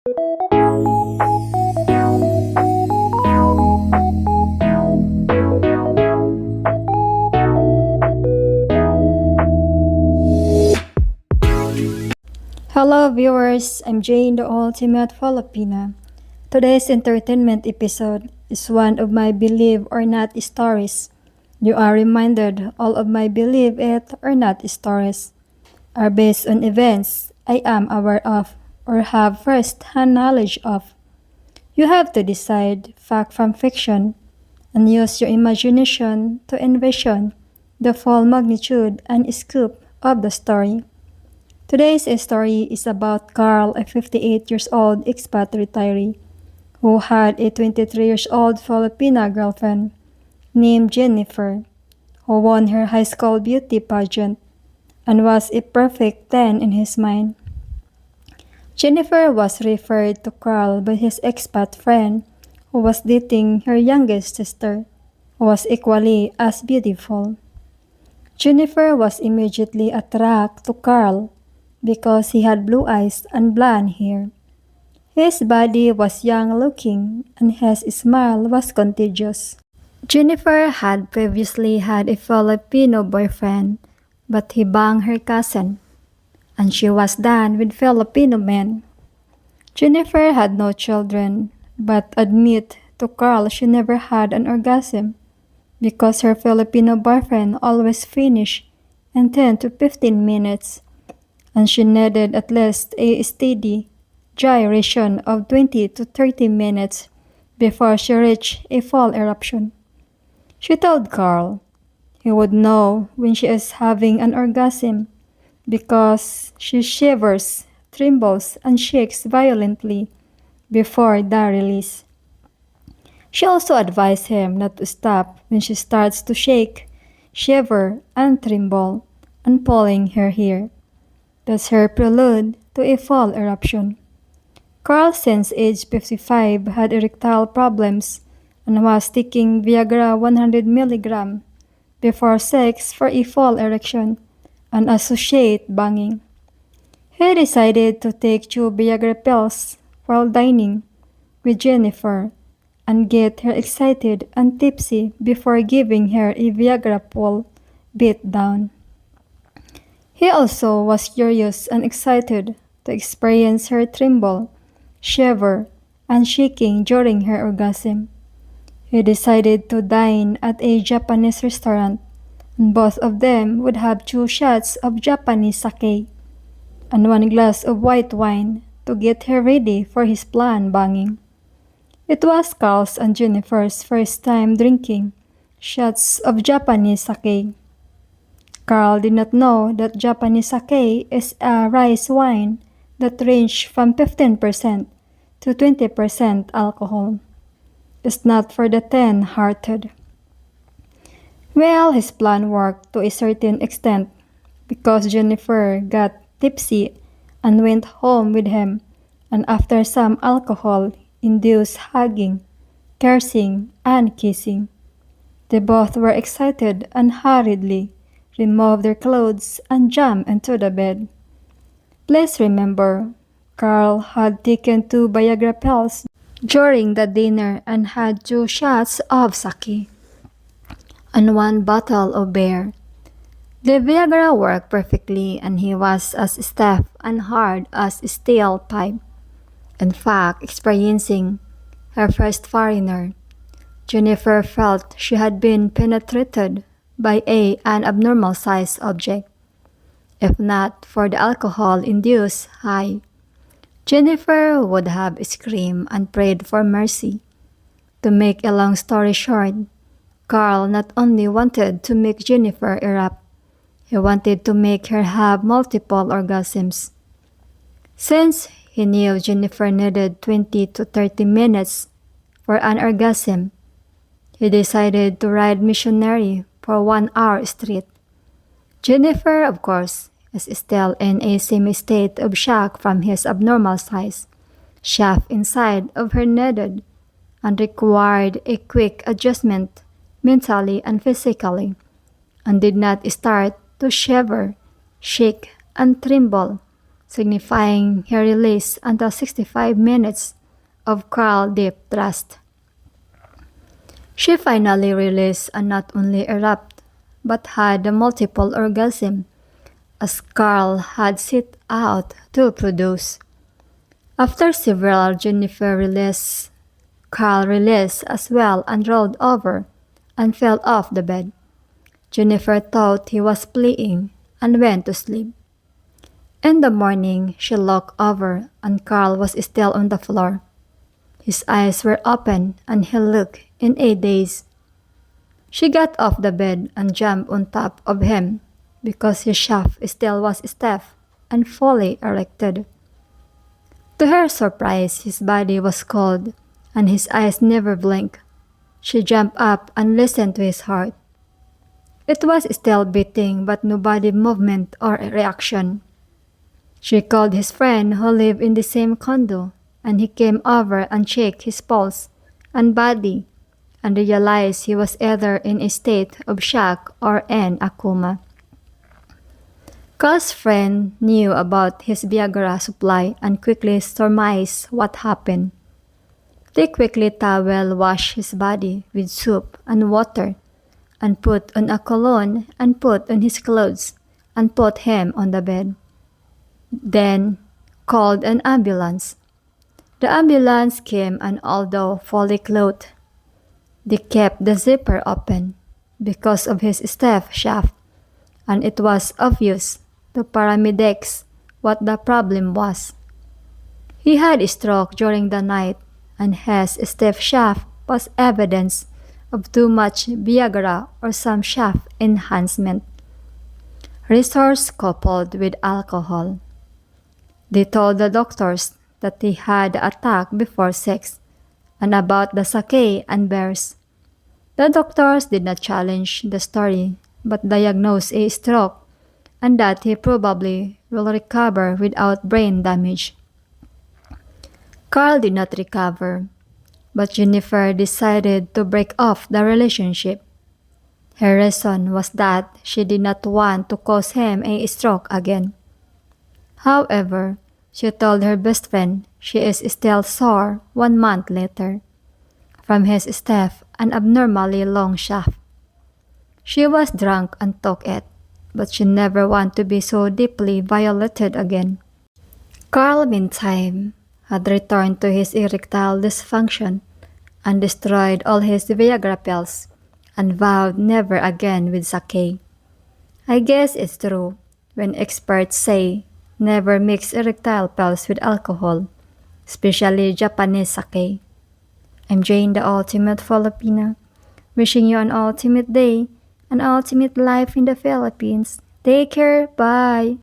Hello viewers, I'm Jane, the ultimate Filipina. Today's entertainment episode is one of my believe or not stories. You are reminded all of my believe it or not stories are based on events I am aware of or have first-hand knowledge of. You have to decide fact from fiction and use your imagination to envision the full magnitude and scope of the story. Today's story is about Carl, a 58 years old expat retiree who had a 23 years old Filipina girlfriend named Jennifer, who won her high school beauty pageant and was a perfect 10 in his mind. Jennifer was referred to Carl by his expat friend who was dating her youngest sister, who was equally as beautiful. Jennifer was immediately attracted to Carl because he had blue eyes and blonde hair. His body was young-looking and his smile was contagious. Jennifer had previously had a Filipino boyfriend, but he banged her cousin, and she was done with Filipino men. Jennifer had no children, but admit to Carl she never had an orgasm because her Filipino boyfriend always finished in 10 to 15 minutes, and she needed at least a steady gyration of 20 to 30 minutes before she reached a full eruption. She told Carl he would know when she is having an orgasm because she shivers, trembles, and shakes violently before the release. She also advised him not to stop when she starts to shake, shiver, and tremble, and pulling her hair. That's her prelude to a full eruption. Carl, since age 55, had erectile problems and was taking Viagra 100 mg before sex for a full erection and associate banging. He decided to take 2 Viagra pills while dining with Jennifer and get her excited and tipsy before giving her a Viagra pull beat down. He also was curious and excited to experience her tremble, shiver, and shaking during her orgasm. He decided to dine at a Japanese restaurant, and both of them would have 2 shots of Japanese sake and 1 glass of white wine to get her ready for his planned banging. It was Carl's and Jennifer's first time drinking shots of Japanese sake. Carl did not know that Japanese sake is a rice wine that ranged from 15% to 20% alcohol. It's not for the tender-hearted. Well, his plan worked to a certain extent because Jennifer got tipsy and went home with him, and after some alcohol-induced hugging, cursing, and kissing, they both were excited and hurriedly removed their clothes and jumped into the bed. Please remember, Carl had taken 2 Viagra pills during the dinner and had 2 shots of sake and 1 bottle of beer. The Viagra worked perfectly and he was as stiff and hard as a steel pipe. In fact, experiencing her first foreigner, Jennifer felt she had been penetrated by an abnormal sized object. If not for the alcohol-induced high, Jennifer would have screamed and prayed for mercy. To make a long story short, Carl not only wanted to make Jennifer erupt, he wanted to make her have multiple orgasms. Since he knew Jennifer needed 20 to 30 minutes for an orgasm, he decided to ride missionary for 1 hour straight. Jennifer, of course, is still in a semi-state of shock from his abnormal size, shaft inside of her needed, and required a quick adjustment mentally and physically, and did not start to shiver, shake, and tremble signifying her release until 65 minutes of Carl deep thrust. She finally released and not only erupted, but had a multiple orgasm, as Carl had set out to produce. After several Jennifer released, Carl released as well and rolled over and fell off the bed. Jennifer thought he was playing and went to sleep. In the morning, she looked over and Carl was still on the floor. His eyes were open and he looked in a daze. She got off the bed and jumped on top of him because his shaft still was stiff and fully erected. To her surprise, his body was cold and his eyes never blinked. She jumped up and listened to his heart. It was still beating but no body movement or reaction. She called his friend who lived in the same condo and he came over and checked his pulse and body and realized he was either in a state of shock or in a coma. Carl's friend knew about his Viagra supply and quickly surmised what happened. They quickly towel washed his body with soap and water and put on a cologne and put on his clothes and put him on the bed. Then called an ambulance. The ambulance came and although fully clothed, they kept the zipper open because of his stiff shaft, and it was obvious to paramedics what the problem was. He had a stroke during the night and his stiff shaft was evidence of too much Viagra or some shaft enhancement. Resource coupled with alcohol. They told the doctors that he had the attack before sex and about the sake and bears. The doctors did not challenge the story but diagnosed a stroke and that he probably will recover without brain damage. Carl did not recover, but Jennifer decided to break off the relationship. Her reason was that she did not want to cause him a stroke again. However, she told her best friend she is still sore 1 month later from his stiff and abnormally long shaft. She was drunk and took it, but she never wanted to be so deeply violated again. Carl, meantime, had returned to his erectile dysfunction and destroyed all his Viagra pills and vowed never again with sake. I guess it's true when experts say never mix erectile pills with alcohol, especially Japanese sake. I'm Jane, the ultimate Filipina, wishing you an ultimate day, an ultimate life in the Philippines. Take care, bye!